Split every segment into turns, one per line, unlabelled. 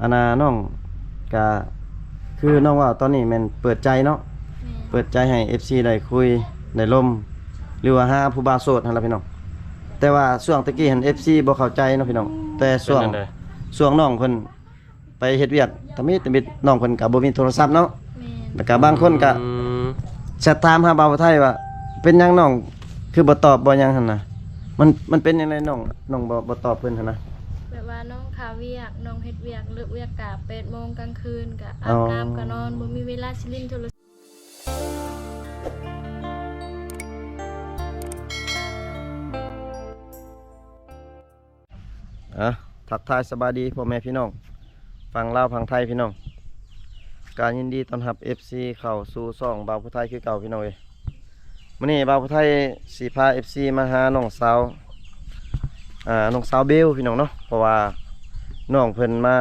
อันน่ะน้องก็คือน้องว่าตอนนี้แม่นเปิดใจเนาะเปิดใจให้ FC ได้คุยได้ล่มหรือว่าหาผู้บ่าวโสดหั่นล่ะพี่น้องแต่ว่าช่วงตะกี้หัน FC บ่เข้าใจเนาะพี่น้องแต่ช่วงน้องเพิ่นไปเฮ็ดเวียกตะมิดน้องเพิ่นก็บ่มีโทรศัพท์เนาะแล้วก็บางคนก็แชทถามหาบ่าวไทยว่าเป็นหยังน้องคือบ่ตอบบ่หยังหั่นน่ะมันเป็นจังไดน้องบ่ตอบเพิ่นหั่นนะ
แบบว่าน้องขาเวียกน้องเฮ็ดเวียกเลิกเวียกกะ8 โมงกลางคืนกะอาบน้ำกะนอนบ่มีเวลาสิเล่นโทรศัพท์
ทักทายสบายดีพ่อแม่พี่น้องฟังลาวฟังไทยพี่น้องการยินดีต้อนรับ FC เข้าสู่ช่องบ่าวผู้ไทยคือเก่าพี่น้องเอ้ยมื้อนี้บ่าวผู้ไทยสิพา FC มาหาน้องสาวน้องสาวเบลพี่น้องเนาะเพราะว่าน้องเพิ่นมา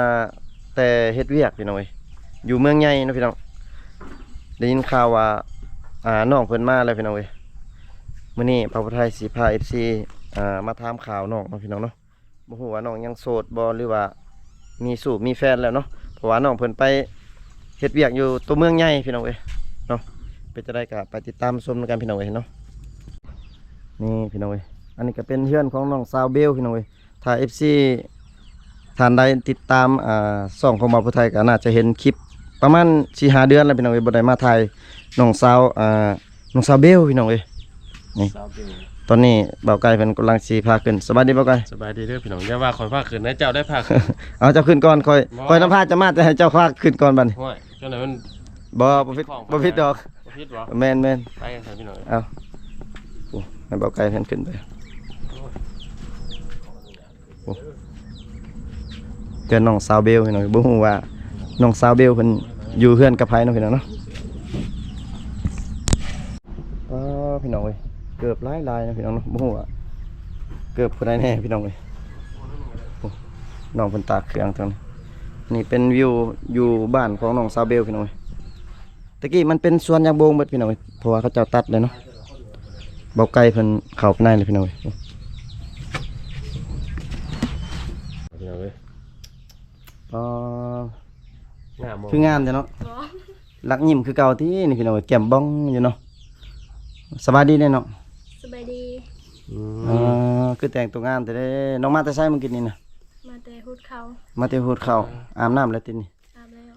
แต่เฮ็ดเวียกพี่น้องเอ้ยอยู่เมืองใหญ่เนาะพี่น้องได้ยินข่าวว่าน้องเพิ่นมาแล้วพี่น้องเอ้ยมื้อนี้บ่าวผู้ไทยสิพา FC มาถามข่าวน้องเนาะพี่น้องเนาะบ่ฮู้ว่าน้องยังโสดบ่หรือว่ามีสูบมีแฟนแล้วเนาะเพราะว่าน้องเพิ่นไปเฮ็ดเวียกอยู่ตัวเมืองใหญ่พี่น้องเอ้ยเนาะเป็นจะได้ก็ไปติดตามชมกันพี่น้องเอ้ยเนาะนี่พี่น้องเอ้ยอันนี้ก็เป็นเพื่อนของน้องสาวเบลพี่น้องเอ้ยถ้า FC ท่านใดติดตามช่องของบ่าวผู้ไทยก็น่าจะเห็นคลิปประมาณ 4-5 เดือนแล้วพี่น้องเอ้ยบ่ได้มาถ่ายน้องสาวเบลพี่น้องเอ้ยนี่ตอนนี้เบาไก่เพิ่นกำลังสิพาขึ้นสบายดีเบาไก่
สบายดีเด้อพี่น้องอย่าว่าข่อยพาขึ้นนะเจ้าได้พาขึ้น
เอาเจ้าขึ้นก่อนค่อยนำพาจะมาแต่ให้เจ้าพาขึ้นก่อนบัดนี้
ห้วยเจ้าไหนมัน
บ่ผิดดอก
บ่ผิดบ่
แม่น
ไปกันเถอะพี่น้อง
เอาโอ้ให้เบาไก่เพิ่นขึ้นไปโอ้เกินน้องสาวเบลพี่น้องบ่ฮู้ว่าน้องสาวเบลเพิ่นอยู่เฮือนกับไผเนาะพี่น้องเนาะพี่น้องเอ้ยเกือบหลายๆนะพี่น้องเนาะบ่ฮู้ว่าเกือบผู้ใดแน่พี่น้องเอ้ยโอ้น้องเพิ่นตากเครื่องตรงนี้นี่เป็นวิวอยู่บ้านของน้องสาวเบลพี่น้องเอ้ยตะกี้มันเป็นสวนยางโบงเบิดพี่น้องเอ้ยเพราะว่าเขาเจ้าตัดเลยเนาะเบาไก่เพิ่นเข้าไปในเลยพี่น้องเอ้ย
พี่น้องเอ้ยงามบ่
คืองามจ้ะเนาะรักยิ้มคือเก่าที่นี่พี่น้องเอ้ยแก้มบ้องอยู่เนาะสบายดีแน่เนาะ
สบายดี
คือแต่งตัวงามแต่ได้น้องมาแต่ไสมึงกินนี่นะ
มาแต่หุดเขา
มาแต่หูดข้าวอาบน้ำแล้วตินี่
อาบแล้ว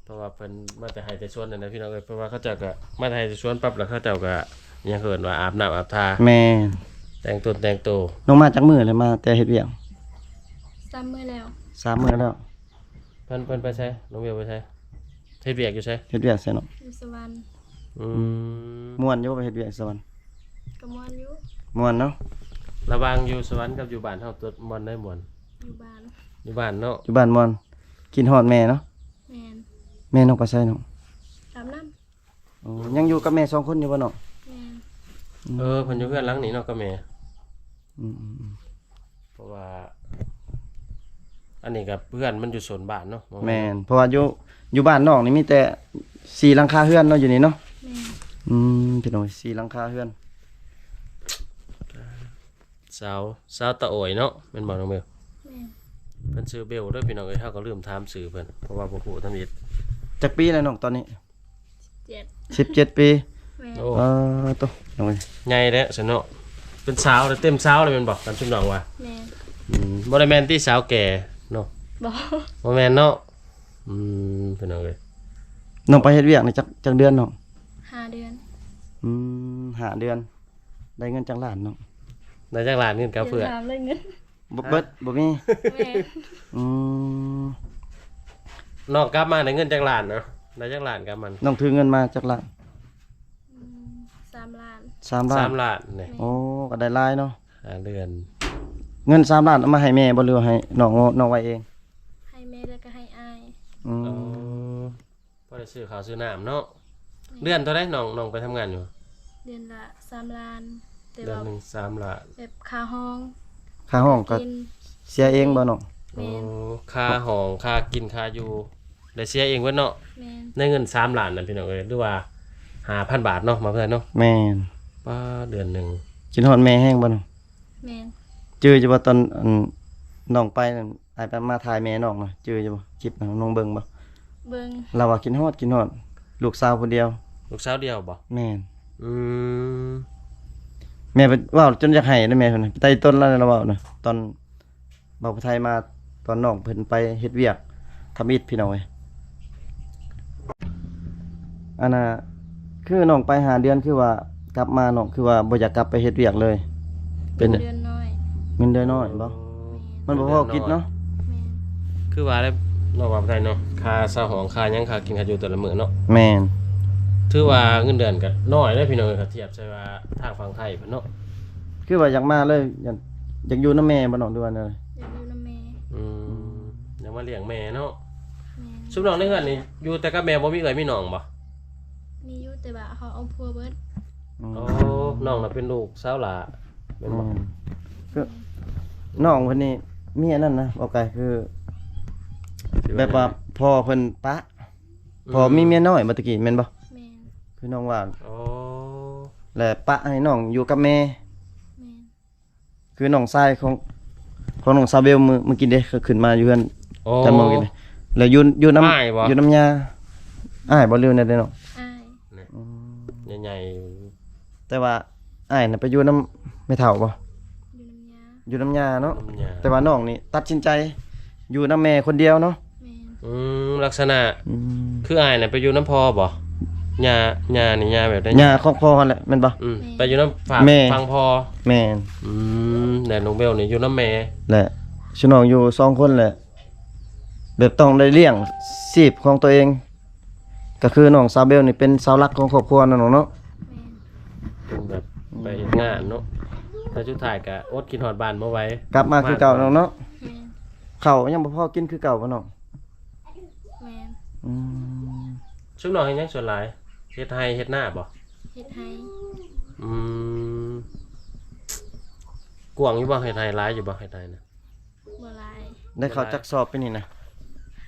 เพราะว่าเพิ่นมาแต่ให้แต่ชวนนั่นนะพี่น้องเอ้ยเพราะว่าเขาเจ้าก็มาแต่ให้แต่ชวนปั๊บแล้วเขาเจ้าก็ยังเหินว่าอาบน้ำอาบท่า
แม่
แต่งตัว
น้องมาจากมื้อเลยมาแต่เฮ็ดเวียก
3 มื้อแล้ว
3 มื้อแล้ว
เพิ่นไปใช้น้องเบลไปใช้เฮ็ดเวียกอยู่ใช้
เฮ็ดเวียกใส่เนาะ
อยู่สวรรค์
ม่วนอยู่ไปเฮ็ดเวียกสวรรค์
ก็ม่วนอยู่
ม่วนเนาะ
ระหว่างอยู่สวรรค์กับอยู่บ้านเฮาตัวม่วนได้ม่วน
อยู่บ้าน
อยู่บ้านเนาะ
อยู่บ้านม่วนกินฮอดแม่เนาะ
แม่น
แม่น้องไปไสเนาะ
อาบน้
ำยังอยู่กับแม่2คนอยู่บ่เนาะ
แม่น
เพิ่นอยู่เฮือนหลังนี้เนาะกับแม่เพราะว่าอันนี้กับเพื่อนมันอยู่โซนบ้านเนาะ
แม่นเพราะว่าอยู่บ้านนอกนี่มีแต่4หลังคาเรือนเนาะอยู่นี่เนาะ
แม่น
พี่น้อง4หลังคาเรือน
สาวตะโอยเนาะแม่นบ่น้องเบล
แม่น
เพิ่นชื่อเบลเด้อพี่น้องเอ้ยเฮาก็ลืมถามชื่อเพิ่นเพราะว่าบ่ฮู้ทำอิด
จักปีแล้วน้องตอนนี้
17
ปี
แม่น
ตัวน้องเอ้ย
ใหญ่แล้วซะเนาะเป็นสาวแล้วเต็มสาวเลยแม่นบ่กันชุมน้องว่า
แม่น
บ่ได้แม่นที่สาวแก่เนาะบ่แม่นเนาะพี่น้องเอ้ย
น้องไปเฮ็ดเวียกนี่จักเดือนน้อง
5 เดือน
5 เดือนได้เงินจักล้านน้อง
ได้จักล้านเงินกับเพื่อ
ถามเลยเงิน
เบิดบ่มี
แม่
น้องกลับมาได้เงินจักล้านเนาะได้จักล้านกับมัน
น้องถือเงินมาจักล้าน
3 ล้าน
3 ล้านนี่
โอ้ก็ได้หลายเนาะ
5 เดือน
เงิน3 ล้านเอามาให้แม่บ่หรือให้น้องไว้เอง
ให้แม่แล้วก็ให้อ้าย
พอได้ซื้อข้าวซื้อน้ำเนาะเดือนเท่าใดน้องไปทำงานอยู่
เดือนละ3 ล้านแต่
เดือน
ว่า
นึง3 ล้าน
แบบค่าห้
องก็เสียเองบ่น้อง
ค่าห้องค่ากินค่าอยู่ได้เสียเองเบิดเนาะในเงิน3 ล้านนั่นพี่น้องเอ้ยหรือว่า 5,000 บาทเนาะมาเพิ่นเนาะ
แม่น
ป้าเดือนนึง
กินฮอดแม่แห้งบ่น้อง
แม่น
จื้อจะว่าตอน น้องไปนั่นอ้ายไปมาถ่ายแม่น้องน่ะจื้ออยู่บ่คลิปน่ะน้องเบิ่งบ่
เบิ่ง
เราว่ากินฮอดลูกสาวคนเดียว
ลูกสาวเดียวบ่
แม่น
อืม
แม่ไปเว้าจนอยากให้นะแม่เพิ่นน่ะไต่ต้นแล้วเราเว้าน่ะตอนเบาผู้ไทยมาตอนน้องเพิ่นไปเฮ็ดเวียกทำอิฐพี่น้องเอ้ยอันน่ะคือน้องไปหาเดือนคือว่ากลับมาน้องคือว่าบ่อยากกลับไปเฮ็ดเวียกเลย เป็น
เดือนน้อย
เงินเดือนน้อยบ่มันบ่พอกินเนาะ
แม่น
คือว่าได้นอกว่าไทยเนาะค่าเช่าห้องค่าหยังค่ากินค่าอยู่แต่ละมื้อเนาะ
แม่น
ถือว่าเงินเดือนก็น้อยเด้อพี่น้องเอ้ยถ้าเทียบใช่ว่าทางฝั่งไทยเพิ่นเนาะ
คือว่าอยากมาเลยอยากอยู่นำแม่บ่น้องด้วยว่าแนวใด
อยากอยู่นำแม่
อืมยังมาเลี้ยงแม่เนาะ
แม่น
ซุปน้องในเฮือนนี่อยู่แต่กับแม่บ่มีเอื้อยมีน้องบ่
มีอยู่แต่ว่าเขาเอาพัวเบิด
โอ้น้องน่ะเป็นลูกสาวหลาแม่นบ่
คือน้องเพิ่นนี่มีอันนั้นนะบ่ไกลคือแบบว่าพ่อเพิ่นปะพ่อมีเมียน้อยบ่ตะกี้แม่นบ่
แม่น
คือน้องว่า
โอ้
และปะให้น้องอยู่กับแม่
แม่น
คือน้องชายของน้องซาเบลมื้อกี้เด้คือขึ้นมาอยู่เฮือน
โอ้
จันทร์มื้อกี้เด้แล้วอยู่น้ำ
อ้ายบ่
อยู่น้ำยาอ้ายบ่ลืมได้เด้เนาะ
อ้าย
ใหญ่
แต่ว่าอ้ายน่ะไปอยู่น้ำไม่เฒ่าบ่
อยู่น้ำยา
อยู่น้ำยาเนาะ
ๆน้ำยา
แต่ว่าน้องนี่ตัดสินใจอยู่น้ำแม่คนเดียวเนาะ
แม่น
ลักษณะ
อืม
คืออ้ายน่ะไปอยู่น้ำพอบ่ยานี่ยาแบบได้
ยาของพ่อหั่นแหละแม่นบ่
ไปอยู่น้ำฝาก
แม่
ฟังพอ
แม่น
แต่น้องเบลนี่อยู่น้ำแม่
แหละชื่อน้องอยู่2คนแหละแบบต้องได้เลี้ยงชีพของตัวเอง ก็คือน้องซาเบลนี่เป็นเสาหลักของครอบครัวนั่นเนาะ
แม่น
เป็นแบบไปเฮ็ดงานเนาะแต่สุดท้ายก็อดกินฮอดบ้านบ่ไหว้
กลับมาคือเก่าเนาะ
แม่น
ข้าวยังบ่พอกินคือเก่าบ่น้อง
แม่น
อืม
ชุกน้องเฮ็ดหยังส่วนหลายเฮ็ดไร่เฮ็ดนาบ่
เฮ็ดให้
อืมกวางอยู่บ่เฮ็ดไร่หลายอยู่บ่เฮ็ดไร่น่ะ
บ่หลาย
ได้ข้าวจักสอบไปนี่นะ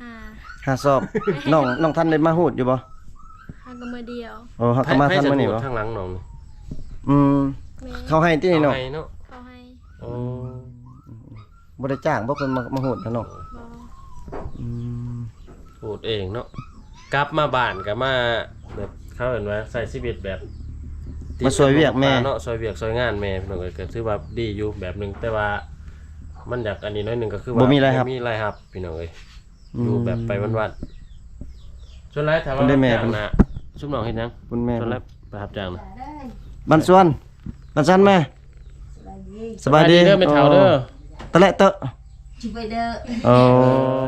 ห้า
5สอบ น้องท่านได้มาฮูดอยู่บ่
ห้าก็มื้อเดียว
โอ้เฮาก็มาทันมื้อนี้บ่
ทางหลังน้องนี่
อืม
แม่น
เขาให้ที่นี่เนาะ
ให้เนาะ
เขาให้
โอ้
บ่ได้จ้างบ่เพิ่นมาฮูดนะเนาะ
บ่
อืม
พูดเองเนาะกลับมาบ้านก็มาแบบเขาเห็นว่าใส่ชีวิตแบบ
มาช่วยเวียกแม่
เนาะช่วยเวียกช่วยงานแม่พี่น้องเอ้ยก็ถือว่าดีอยู่แบบหนึงแต่ว่ามันอยากอันนี้น้อยหนึงก็คือว่า
บ่มีรายรับ
มีรายรับพี่น้องเอ้ยอยู่แบบไปวันๆส่วนหลายถาม
คุ
ว่า
ณได้แม่
จ้างนะชุบน้องเฮ็ดหยัง
คุณแม่
ส่วนหลายไปรับจ้างนะ
บันส่วนบันซันแม่สบายดี
เด้อแม่เฒ่าเด้อ
ตะและเตอะ
ชิบไปเด้อ
โอ้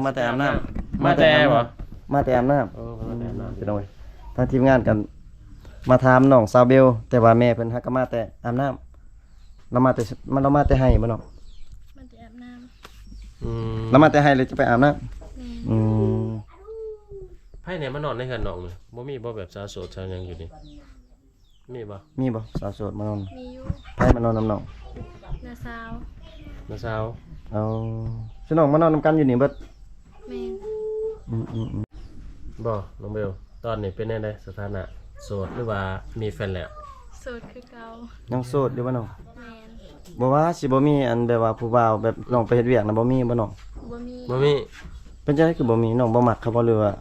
มาแต่อาบน้ำ
มาแต่บ่
มาแต่อาบน้
โอ้มาแต่น้ำ
ำพี่น้องเอ้ยทางทีมงานกัน มาถามน้องซาวเบล แต่ว่าแม่เพิ่นฮักก็มาแต่อาบน้ำเรามาแต่ให้บ่น้อง
มันจะอาบน้ำ
อืม
เรามาแต่ให้เลยจะไปอาบน้ำ
แม่น
อืม
ไผเนี่ยมานอนในเฮือนน้องนี่บ่มีบ่แบบสาวโสดสาวหยังอยู่นี่มีบ่
มีบ่สาวโสดมานอน
มีอยู่
ไผมานอนน้ำน้อง
นาสาว
น้าสาว
เอาพี่น้องมานอนนำกันอยู่นี่เบิด
แม่น
อืม
บ่น้องเบลตอนนี้เป็นจังไดสถานะโสดหรือว่ามีแฟนแล้ว
โสดคือเก่า
ยังโสดอยู่บ่น้อง
แม่น
บ่ว่าสิบ่มีอันแบบว่าผู้บ่าวแบบน้องไปเฮ็ดเวียกนะบ่มีบ่น้อง
บ่มี
บ่มี
เป็นจังได๋คือบ่มีน้องบ่มักเขาบ่หรือว่า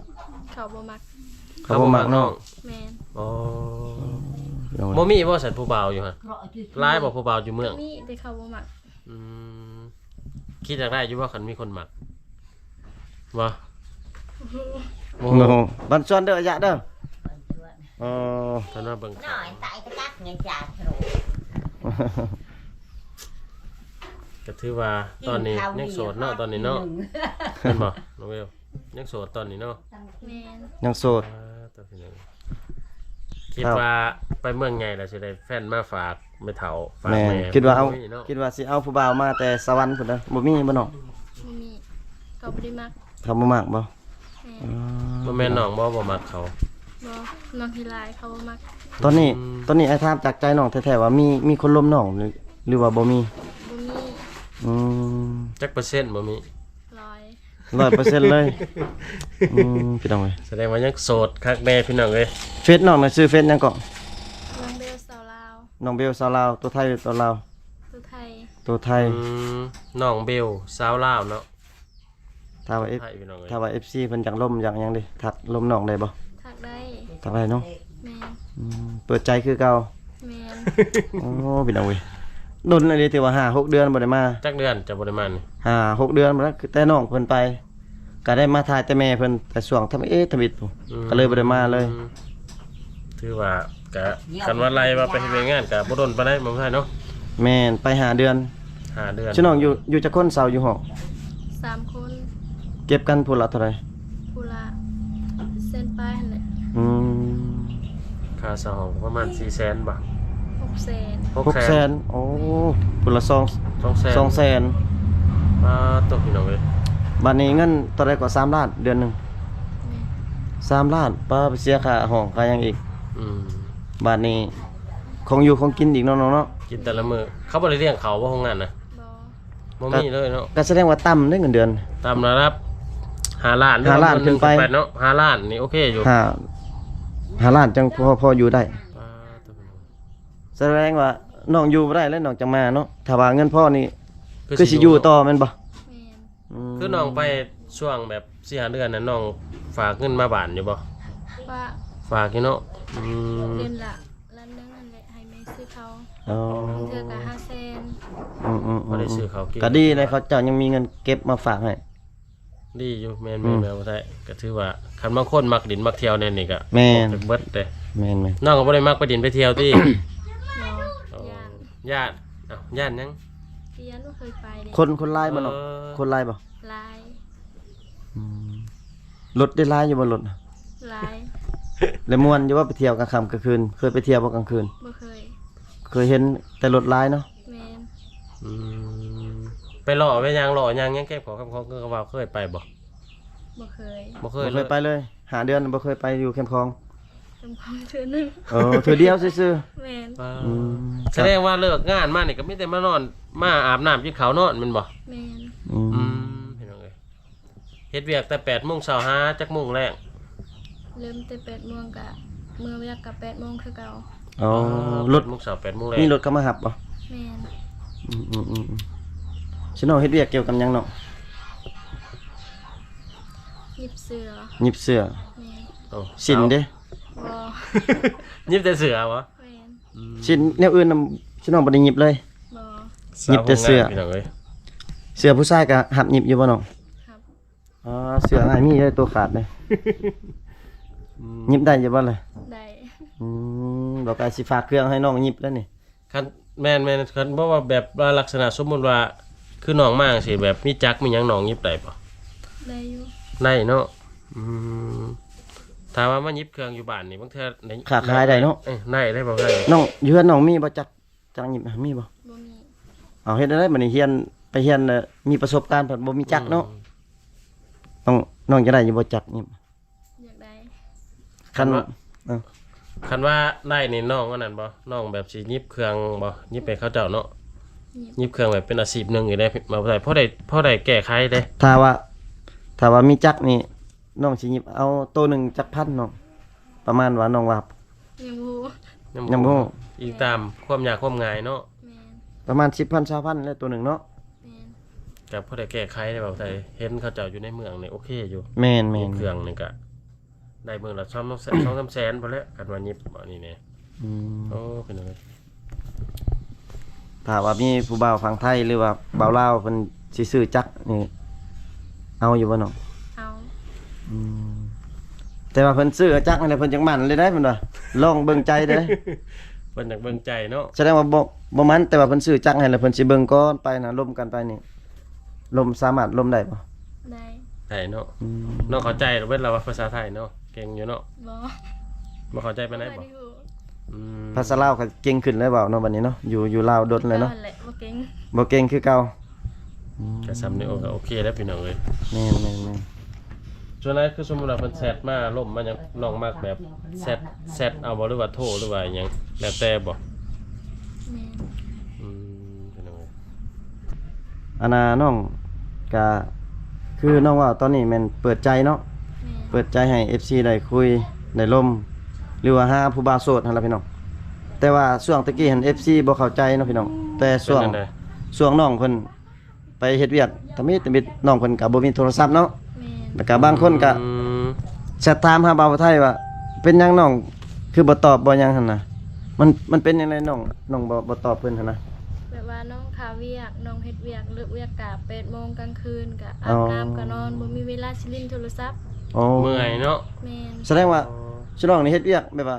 เขาบ่มัก
เขาบ่มักน้อง
แม่น
อ๋อ
พี่น้อง
บ่มีบ่สันผู้บ่าวอยู่ฮะ
เพราะจุด
หลายบ่ผู้บ่าวอยู่เมือง
มีแต่เขาบ่มัก
อืมคิดอยากได้อยู่ว่าคันมีคนมักบ่โอ้
โอ้โหบันซอนเด้ออย่าเด้ออ๋อ
ท่านว่าเบิ่ง
หน่อยtại cái cắt nhân trà rồi
ก็ถือว่าตอนนี้ยังโสดเนาะตอนนี้เนาะเห็นบ่น้องเบลยังโสดตอนนี้เนาะ
แม่น
ยังโสด
ตอนนี้คิดว่าไปเมืองไงล่ะสิได้แฟนมาฝากไม่เฒ่าฝาก
แม่
แม่
คิดว่าเอา
บ่มีเนะ
คิดว่าสิเอาผู้บ่าวมาแต่สวรรค์พุ่นเด้อบ่มีบ่น้อง
บ่มีเขาบ่ได้มัก
เขาบ่มักบ่
แม่น
บ่แม่นน้องบ่มักเขา
บ่น้องที่ลายเขาบ่มัก
ตอนนี้ไอ้ถามจากใจน้องแท้ๆว่ามีคนล้มน้องหรือว่าบ่มี
บ่มี
อืม
จักเปอร์เซ็นต์บ่มี
ร้อย
100%เลยพี่น้องเอ้ย
แสดงว่ายังโสดคักแน่พี่น้องเอ้ย
เฟซน้องน่ะชื่อเฟซหยังก็
น้องเบลสาวลาว
น้องเบลสาวลาวตัวไทยหรือตัวลาว
ตัวไทย
ตัวไทย
น้องเบลสาวลาวเนาะ
ถ้าว่า
ไทยพี่น้องเอ้ย
ถ้าว่า FC เพิ่นจักล่มจักหยังดิทักล่มน้องได้บ่
ทักได้
ทักได้เนาะ
แม่น
เปิดใจคือเก่า
แม่น
โอ้พี่น้องเว้ยดนอะไรที่ว่า5-6 เดือนบ่ได้มา
จักเดือนจะบ่ได้มานี่
5-6 เดือนบ่แล้วคือแต่น้องเพิ่นไปก็ได้มาถ่ายแต่แม่เพิ่นแต่ช่วงทำทวิตพู้ก็เลยบ่ได้มาเลย
ถือว่าก็คันว่าไล่ว่าไปเฮ็ดงานก็บ่ดนปานใดบ่ใช่เนาะ
แม่นไปหาเดือน
5 เดือน
ชื่อน้องอยู่จักคนเซาอยู่ห้อง
3 คน
เก็บกันผู้ละเท่าไหร่
ผู้ละเส้นไปหั่นแหละ
อืม
ค่าเช่าห้องประมาณ 400,000 บาท
600,000
600,000โอ้ผู้ละ200,000 200,000
ตกพี่น้องเอ้ย
บัดนี้เงินเท่าไหร่กว่า3 ล้านเดือนหนึง
แม่น
3 ล้านป้าไปเสียค่าห้องค่าหยังอีก
อืม
บัดนี้ของอยู่ของกินอีกเนาะน้องเนาะ
กินแต่ละมื้อเขาบ่ได้เลี้ยงเขาบ่โรงงานน่ะ
บ่
บ่มีเลยเนาะ
ก็แสดงว่าต่ำได้เงินเดือน
ตามระดับ5ล้าน
5ล้านขึ้นไป
เนาะ5ล้านนี่โอเคอยู่
5ล้านจังพออยู่ได้ แสดงว่าน้องอยู่บ่ได้แล้วน้องจังมาเนาะถ้าว่าเงินพ่อนี่คือสิอยู่ต่อแม่นบ่
แม่น
คือน้องไปช่วงแบบ4-5 เดือนนั้นน้องฝากเงินมาบ้านอยู่บ่
ว่า
ฝากอยู่เนาะ
เดือนละล้านหนึงนั่นแหละให้แม่ซื้อเขา
อ๋อ
เทื่อก็500,000
บ่ได้ซื้อเขาวกิน
ก็ดีเลยเขาเจ้ายังมีเงินเก็บมาฝากให้
ดีอยู่แม่นๆแม่บ่ได้ก็ถือว่าคันบางคนมักดินมักเที่ยวแน่นี่ก็
แม่น
ถึงเบิดเด้
แม่น
น้องก็บ่ได้มักไปดินไปเที่ยวติ
เนาะย่าน
ญาติอ้าวญาติยัง
พี่ยันบ่เคยไปเด้
คนลายบ่เนาะคนลายบ่
หลาย
รถได้ลายอยู่บ่รถ
หลาย
แล้วม่วนอยู่ว่าไปเที่ยวกลางค่ำกลางคืนเคยไปเที่ยวบ่กลางคืน
บ่เคย
เคยเห็นแต่รถลายเนาะ
แม่น
อืมไปหล่อไปยังหล่อยังเก็บของคำของก็ว่าเคยไปบ่
บ่เคย
บ่เค
บ่
ย
เคยไปเลยหาเดือนบ่เคยไปอยู่แคมป์คลอง
จำความเทื่อหนึง
เถือเดียวซื่อ
แม่น
ๆ
แสดงว่าเลิกงานมานี่ก็มีแต่มานอนมาอาบน้ำกินข้าวนอนแม่นบ่
แม่น
พี่น้องเอ้ยเฮ็ดเวียกแต่8:00 นเช้าหาจักโมงแรง
เริ่มแต่8:00 นกะเมื่อเวียกกับ8:00 นคือเก่า
อ๋อรถ
8:00 นเช้า8:00 นแรง
มีรถเข้ามาหับบ่
แม่น
ชิน้องเฮ็ดเวียกเกี่ยวกับหยังเนาะ
หยิบเสือ
หยิบเสื้อ
แม่น
โอ้
สินเด้
บ่
ยิบแต่เสือวะ
แม่น
สินแนวอื่นน่ะชิน้องบ่ได้หยิบเลย
บ่
หยิบแต่เสื้อ
พี่น้องเอ้ย
เสื้อผู้ชายก็หับหยิบอยู่บ่น้อง
ครับ
อ๋อเสื้ออ้ายมีเลยตัวขาดเลยหยิบได้อยู่บ่เลย
ได้
บอกว่าสิฝากเครื่องให้น้องหยิบแล้วนี่
คันแม่นคันเพราะว่าแบบว่าลักษณะสมมุติว่าคือน้องมาจังซี่แบบมีจักมีหยังน้องยิบได้บ่
ได้อยู่
ได้เนาะถ้าว่ามายิบเครื่องอยู่บ้านนี่บางเทื่อได้
ขาขายได้เนาะ
ได้บ่ได้
น้องอยู่เฮือนน้องมีบ่จักหยิบมีบ่
บ่มี
เอาเฮ็ดได้บัดนี้เฮียนไปเฮียนมีประสบการณ์เพิ่นบ่มีจักเนาะต้องน้องจะได้อยู่บ่จักหยิบ
อยากได้
คัน
คันว่าได้นี่น้องอันนั้นบ่น้องแบบสิยิบเครื่องบ่ยิบไปเขาเจ้าเนาะ
หยิบ
ยิบเครื่องแบบเป็นอาชีพหนึงอยู่ได้มาได้พอได้แก้ไขได้
ถ้าว่ามีจักนี่น้องสิหยิบเอาตัวหนึงจักพันน้องประมาณว่าน้องว่า
ยังบ่
ยังบ่
อีกตามความยากความง่ายเนาะ
แม่น
ประมาณ10,000 20,000แล้วตัวหนึงเนาะ
แม่น
ก็พอได้แก้ไขได้บ่ได้เห็นเขาเจ้าอยู่ในเมืองนี่โอเคอยู่
แม่น
ยิบเครื่องนี่ก็ได้เมืองละ2-3 แสนพอแล้วกันว่ายิบอันนี้แน่โอ้เป็นจังได๋
ถ้าว่ามีผู้บ่าวฝั่งไทยหรือว่าบ่าวลาวเพิ่นสิซื้อจักนี่เอาอยู่บ่น้อง
เอา
แต่ว่าเพิ่นซื้อจักนั่นแหละเพิ่นจังมั่นเลยได้เพิ่นว่าลองเบิ่งใจเด้อ
เพิ่นอยากเบิ่งใจเนาะ
แสดงว่าบ่มันแต่ว่าเพิ่นซื้อจักให้แล้วเพิ่นสิเบิ่งก่อนไปนะล่มกันไปนี่ล่มสามารถล่มได้บ่
ได้
ได้เนาะน้องเข้าใจเว้นเราว่าภาษาไทยเนาะเก่งอยู่เนาะ
บ่
บ่เข้าใจปานใดบ่
ได้อยู่
ภาษาลาวก็เก่งขึ้นเลยเปล่าเนาะบัดนี้เนาะอยู่ลาวดนเลยเนาะ
แหละบ่เก่ง
บ่เก่งคือเก่า
ก็ซ้ำนี่โอเคแล้วพี่น้องเอ้ย
แม่น
ส่วนนั้นคือสมมุติว่าเพิ่นแชทมาล่มมาหยังน้องมักแบบแชทเอาบ่หรือว่าโทรหรือว่าหยังแล้วแต่บ่
แม่น
พี่น้องเอ้ย
อันน่ะน้องก็คือน้องว่าตอนนี้แม่นเปิดใจเนาะ
แม่น
เปิดใจให้ FC ได้คุยได้ล่มหรือว่าหาผู้บ่าวโสดหั่นล่ะพี่น้องแต่ว่าช่วงตะกี้หัน FC บ่เข้าใจเนาะพี่น้องแต่ช่วง
เป็นจั่ใด
ช่วงน้องเพิ่นไปเฮ็ดเวียกทำมิดน้องเพิ่นก็บ่มีโทรศัพท์เนาะ
แม่น
แล้วก็บางคนก็
อืม
แชทถามหาบ่าวผู้ไทยว่าเป็นหยังน้องคือบ่ตอบบ่หยังหั่นน่ะมันเป็นจังไดน้องบ่ตอบเพิ่นหั่นน่ะ
แบบว่าน้องคาเวียกน้องเฮ็ดเวียกเลิกเวียกกะ8 โมงกลางคืนกะ
อ๋
อา
อ
บน้ำก็นอนบ่มีเวลาสิเล่นโทรศัพท์
อ๋อ
เมื่อยเนาะ
แม่น
แสดงว่าชิน้องนี่เฮ็ดเวียกแบบว่า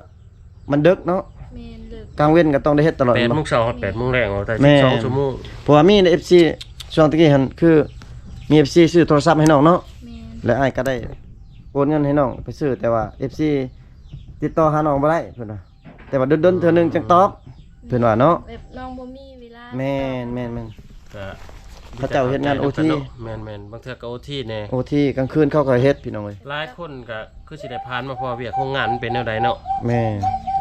มันดึกเนาะ
แม่นเลิก
กลางเว้นก็ต้องได้เฮ็ดตลอด
8
แม่น
โม
บ่
งเช้าฮอด8 โมงแรงเอาแต่
แม่
12 ชั่วโมง
เพราะว่ามีใน FC ช่วงตะกี้หั่นคือมี FC ซื้อโทรศัพท์ให้น้องเนาะ
แม่น
และอ้ายก็ได้โอนเงินให้น้องไปซื้อแต่ว่า FC ติดต่อหาน้องบ่ได้เพิ่นว่าแต่ว่าดนๆเทื่อหนึงจังตอบเพิ่นว่าเนาะ
แบบน้องบ่มีเวลา
แม่น
ก็
เขาเจ้าเฮ็ดงาน OT
แม่นๆบางเทื่อก็ OT แน่
โอทีกลางคืนเขาก็เฮ็ดพี่น้องเอ้ย
หลายคนก็คือสิได้ผ่านมาเพราะว่าเวียกโรงงานมันเป็นแนวใดเนาะ
แม่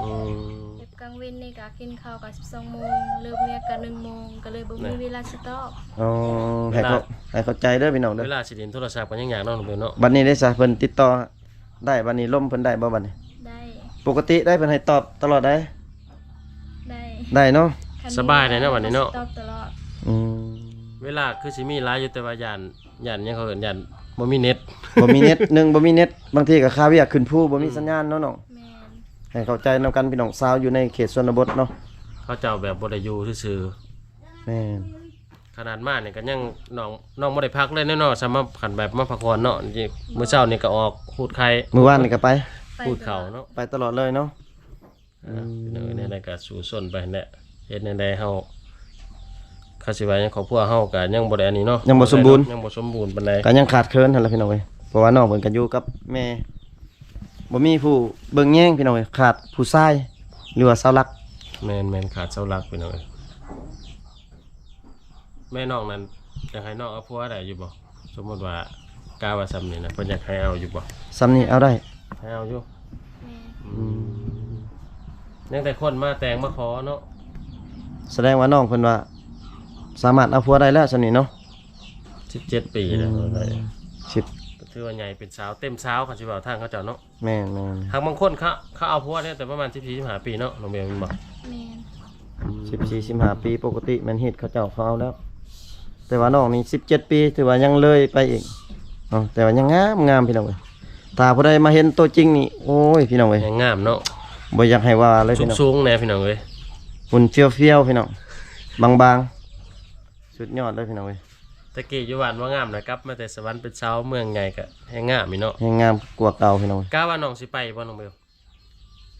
อืม
แบบกลางเว้นนี่ก็กินข้าวก็12 โมงเลิกเวียกก็1 โมงก็เลยบ่มีเวลาสิตอบ
อ๋อให้เข้าใจเด้อพี่น้องเด้อ
เวลาสิเล่นโทรศัพท์ก็ยังยากเนาะน้องเบลเนาะ
บัดนี้ได้ซะเพิ่นติดต่อได้บัดนี้ล่มเพิ่นได้บ่บัดนี้
ได้
ปกติได้เพิ่นให้ตอบตลอดได้
ได้
ได้เนาะ
คันมี
สบายเลยเนาะวันนี้เนาะ
ตอบตลอด
อืม
เวลาคือสิมีหลายอยู่แต่ว่าย่านยังเขาเอิ้นย่านบ่มีเน็ต
บ่มีเน็ตหนึ่งบ่มีเน็ตบางทีก็ค่าเวียกขึ้นผู้บ่มีสัญญาณเนาะน้อง
แม่น
ให้เข้าใจนํกันพี่น้องสาวอยู่ในเขตชนบทเนาะ
เขาเจ้าแบบบ่ได้อยู่ซื่อ
แม่น
ๆขนาดมาเนี่ยก็ยังน้องบ่ได้พักเลยเนาะสำหรับขันแบบมาพักผ่อนเนาะนี่มื้อเช้านี่ก็ออกพูดไข่
มื้อวานนี่ก็ไป
ไป
พูดเข่าเนาะ
ไปตลอดเลยเนาะ
เนาะเนี่ยได้ก็สู่ส้นไปนั่นแหละเฮ็ดแนวใดเฮาคาสิว่ายังครอบครัวเฮาก็ยังบ่ได้อันนี้เนาะยังบ่สมบูรณ์ปานใด
ก็ยังขาดเคินหั่นล่ะพี่น้องเอ้ยเพราะว่าน้องเพิ่นก็อยู่กับแม่บ่มีผู้เบิ่งแย่งพี่น้องเอ้ยขาดผู้ชายหรือว่าเสาหลัก
แม่นขาดเสาหลักไปหน่อยแม่น้องนั้นอยากให้น้องเอาผัวได้อยู่บ่สมมุติว่ากาว่าซ้ำนี่นะเพิ่นอยากให้เอาอยู่บ่
ซ้ำนี้เอาได้
ให้เอาอยู่
แม่
ยังแต่คนมาแต่งมาขอเนาะ
แสดงว่าน้องเพิ่นว่า สามารถเอาผัวได้แล้วซั่นนี่เนาะ
17 ปีแล้วได้
10
ก็ถือว่าใหญ่เป็นสาวเต็มสาวคันสิว่าทางเขาเจ้าเนาะ
แม่น
ทางบางคนเขาเอาผัวเนี่ยแต่ประมาณ14-15ปีเนาะน้องเบลแม่นบ่
แม่น
14-15ปีปกติแม่นเฮ็ดเขาเจ้าเขาเอาแล้ว แต่ว่าน้องนี่17 ปีถือว่ายังเลยไปอีกเนาะแต่ว่ายังงามพี่น้องเอ้ยถ้าผู้ใดมาเห็นตัวจริงนี่โอ้ยพี่น้องเอ้ย
ยังงามเนาะ
บ่อยากให้ว่าเลยพี่น้อง
สูงๆแน่พี่น้องเอ้ย
หุ่นเฟี้ยวๆพี่น้องบางๆสุดยอดเลยพี่น้องเอ้ย
ตะกี้อยู่บ้านว่างามนะกลับมาแต่สวรรค์เป็นสาวเมืองใหญ่ก็ให้งามอีเนาะ
ยังงามกว่าเก่าพี่น้องเอ้ย
กาว่าน้องสิไปบ่น้องเบล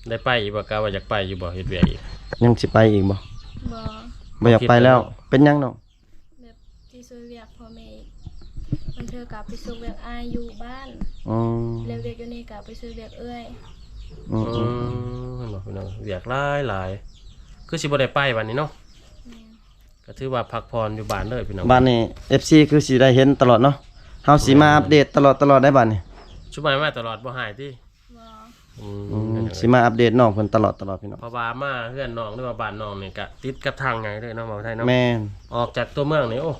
ได้ไปอีกบ่กาว่าอยากไปอยู่บ่เฮ็ดเวียกอีก
ยังสิไปอีกบ่
บ่
บ่อยากไปแล้วเป็นหยังน้อง
แบบที่ช่วยเวียกพ่อแม่อีกมันเธอกลับไปช่วยเวียกอายอยู่บ้าน
อืม
แล้วเวียกอยู่นี่กลับไปช่วยเวียกเอ้ย
อืม
เห็นบ่พี่น้องเวียกหลายคือสิบ่ได้ไปวันนี้เนาะ
แม่น
ก็ถือว่าพักผ่อนอยู่บ้านเลยพี่น้อง
บ้านนี้ FC คือสิได้เห็นตลอดเนาะเฮาสิมาอัปเดตตลอดได้บ้านนี้
ชุบมาตลอดบ่หายติ
บ่
สิมาอัปเดตน้องเพิ่นตลอดพี่น้อง
เพราะว่ามาเฮือนน้องหรือว่าบ้านน้องนี่ก็ติดกับทางไงเลยเนาะบ่าวไทยเนาะ
แม่น
ออกจากตัวเมืองนี่โอ้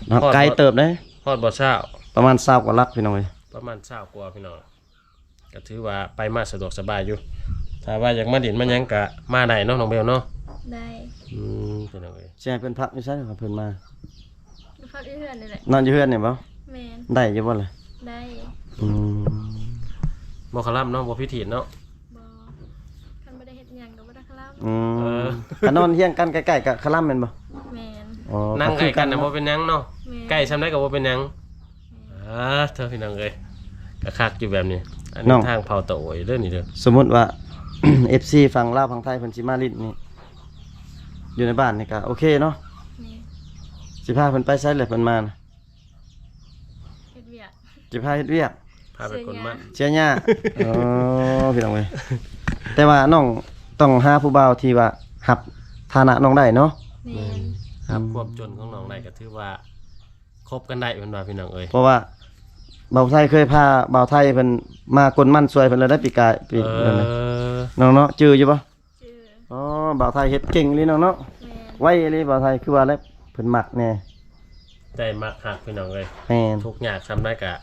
เนาะไกลเติบเด้
ฮอดบ่เช้า
ประมาณ20กว่าลักพี่น้องเอ้ย
ประมาณ20กว่าพี่น้องก็ถือว่าไปมาสะดวกสบายอยู่ถ้าว่าอยากมาดินมาหยังก็มาได้เนาะน้องเบลเนาะ
ได้
พี่น้องเอ้ย
สิให้เพิ่นพักอยู่ไสครับเพิ่นมา
พักอยู่เฮือนนี่แหละ
นอนอยู่เฮือนนี่บ่
แม่น
ได้อยู่บ่ล่ะ
ได้
อืม
บ่คลำเนาะบ่พิถีเนาะ
บ่คันบ่ได้เฮ็ดหยังก็บ่ได้คลำ
อื
เออ
ถ้านอนเฮียงกันใกล้ๆกับคลัมแม่นบ่
แม่น
อ๋อ
นั่งใกล้กันน่ะ
เาะ
บ่เป็นหยังเนาะ
แม่น
ใกล้ซำได้ก็บ่เป็นหยังเธอพี่น้องเอ้ยก็คักอยู่แบบนี้อันนี้ทางเผาตะโอยเด้อนี่เด้อ
สมมุติว่า FC ฝั่งลาวฝั่งไทยเพิ่นสิมาลิ้นนี่อยู่ในบ้านนี่ก็โอเคเนาะ
แม่น
สิพาเพิ่นไปไสเลยเพิ่นมาน่ะ
เฮ็ดเวียก
สิพาเฮ็ดเวียก
พาไปคนมัน
เชียร์หญ้า อ๋อพี่น้องเอ้ยแต่ว่าน้องต้องหาผู้บ่าวที่ว่ารับฐานะน้องได้เนาะ
แม่น
ครับความจนของน้องได้ก็ถือว่าคบกันได้เพิ่นว่าพี่น้องเอ้ย
เพราะว่าบ่าวไทยเคยพาบ่าวไทยเพิ่นมากลมันสวยเพิ่นแล้วได้ปีกายปีนั่นน่ะน้องเนาะจื้ออยู่บ่
ชื่อ
อ๋อบ่าวไทยเฮ็ดเก่งอีหลีน้องเนาะ
แม่น
ไว้อีหลีบ่าวไทยคือว่าแล้วเพิ่นมักแน่
ใจมักหักพี่น้องเอ้ย
แม่น
ทุกอยากทำได้กะ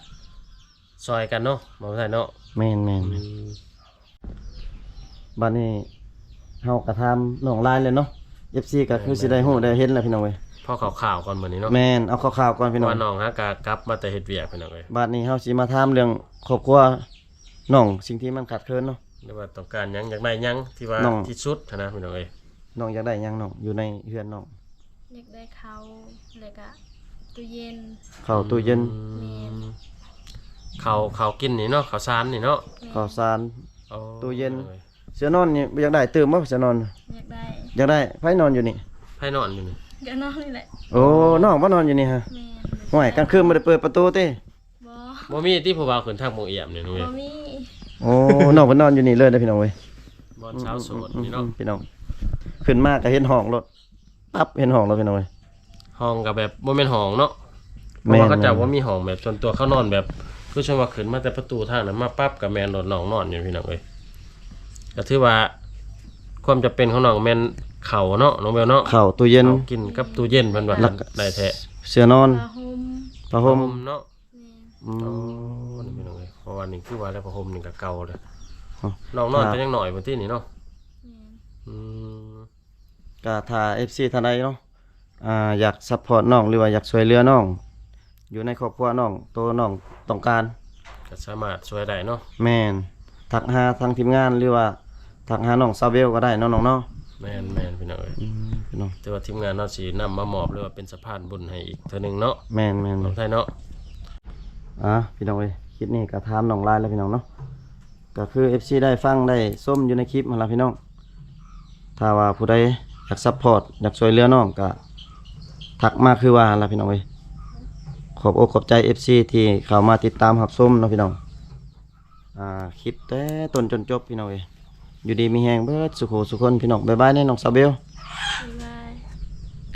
ซอยกันเนาะบ่ใช่เนาะ
แม่นๆบัดนี้เฮาก็ถามน้องลายเลยเนาะ FC ก็คือสิได้ฮู้ได้เห็นแล้วพี่น้องเว้ย
พอข่าวๆก่อนมื้อนี้เนาะ
แม่นเอาข่าวๆก่อนพี่น้อง
ว่าน้องฮะกกลับมาแต่เฮ็ดเวียกพี่น้องเอ้ย
บัดนี้เฮาสิมาถามเรื่องครอบครัวน้องสิ่งที่มันขาดเคินเนาะ
หรือว่าต้องการหยังอยากได้หยังที่ว่า
น้อง
ที่สุดนะพี่น้องเอ้ย
น้องอยากได้หยังน้องอยู่ในเฮือนน้อง
อยากได้เขาแล้วก็ตู้เย็น
ข้าวตู้เย็น
แม่น
ข้าวกินนี่เนาะข้าวสารนี่เนาะ
ข้าวสาร
เอา
ตู้เย็น เสื้อนอนนี่บ่อยากได้ตื่มบ่เสื้อนอน
อยากได้
อยากได้ไผนอนอยู่นี่
ไผนอนอยู่นี่
ก็นอนนี่แหละ
โอ้น้องบ่นอนอยู่นี่ฮะ
แม่น
ห่วยกลางคืนบ่ได้เปิดประตูติ
บ่
บ่มีที่ผู้บ่าวขึ้นทางหมู่เอี่ยมนี่นุ้ย
บ่มี
โอ้น้องเพิ่นนอนอยู่นี่เลยเด้อพี่น้องเว้ย
บ่เช้าโสดนี่เนาะ
พี่น้องขึ้นมาก็เห็นห้องรถปั๊บเห็นห้องรถพี่น้องเว้ย
ห้องก็แบบบ่แม่นห้องเนาะเพ
แม่
ราะ
น
ว่าเขาเจะว่ามีห้องแบบส่วนตัวเขานอนแบบคือชนว่าขึ้นมาแต่ประตูทางนั้นมาปั๊บกับแม่นรถน้องนอนอยู่พี่น้องเอ้ยก็ถือว่าความจำเป็นของน้องแม่นข้าวเนาะน้องเบลเนาะ
ข้าวตู้เย็น
ข้าวกินกับตู้เย็นเพิ่นว่า
แล้วก็
ได้แท้
เสื้อนอน
ผ้าห่ม
ผ้าห่ม
เนาะ
แม่น
อื
โอ้
ม
นี่พี่น้องเอ้ยเพราะว่านี่คือว่าแล้วผ้าห่มนี่ก็เก่าเลย
อ๋อ
น้องนอน
ครับ
ก็ยังน้อยบ่ที่นี่เนาะ
แม่น
อืม
ก็ถ้า FC ท่านใดเนาะอยากซัพพอร์ตน้องหรือว่าอยากช่วยเหลือน้อง อยู่ในครอบครัวน้องตัวน้องต้องการ
ก็สามารถช่วยได้เนาะ
แม่นทักหาทางทีมงานหรือว่าทักหาน้องซาเบลก็ได้เนาะน้องเนาะ
แม่นพี่น้องเอ้ย
พี่น้อง
แต่ว่าทีมงานเนาะสินำมามอบหรือว่าเป็นสะพานบุญให้อีกเทื่อหนึงเนาะ
แม่น
น้องไทยเนาะ
พี่น้องเอ้ยคลิปนี้ก็ถามน้องลายแล้วพี่น้องเนาะก็คือ FC ได้ฟังได้ส้มอยู่ในคลิปมาแล้วพี่น้องถ้าว่าผู้ใดอยากซัพพอร์ตอยากช่วยเหลือน้องก็ทักมาคือว่าล่ะพี่น้องเอ้ยขอบอกขอบใจ FC ที่เข้ามาติดตามรับชมเนาะพี่น้องคลิปแต่ต้นจนจบพี่น้องเอ้ยอยู่ดีมีแฮงเบิดสุขสุขคนพี่น้องบ๊ายบายแน่น้องซาเบล
บ๊ายบ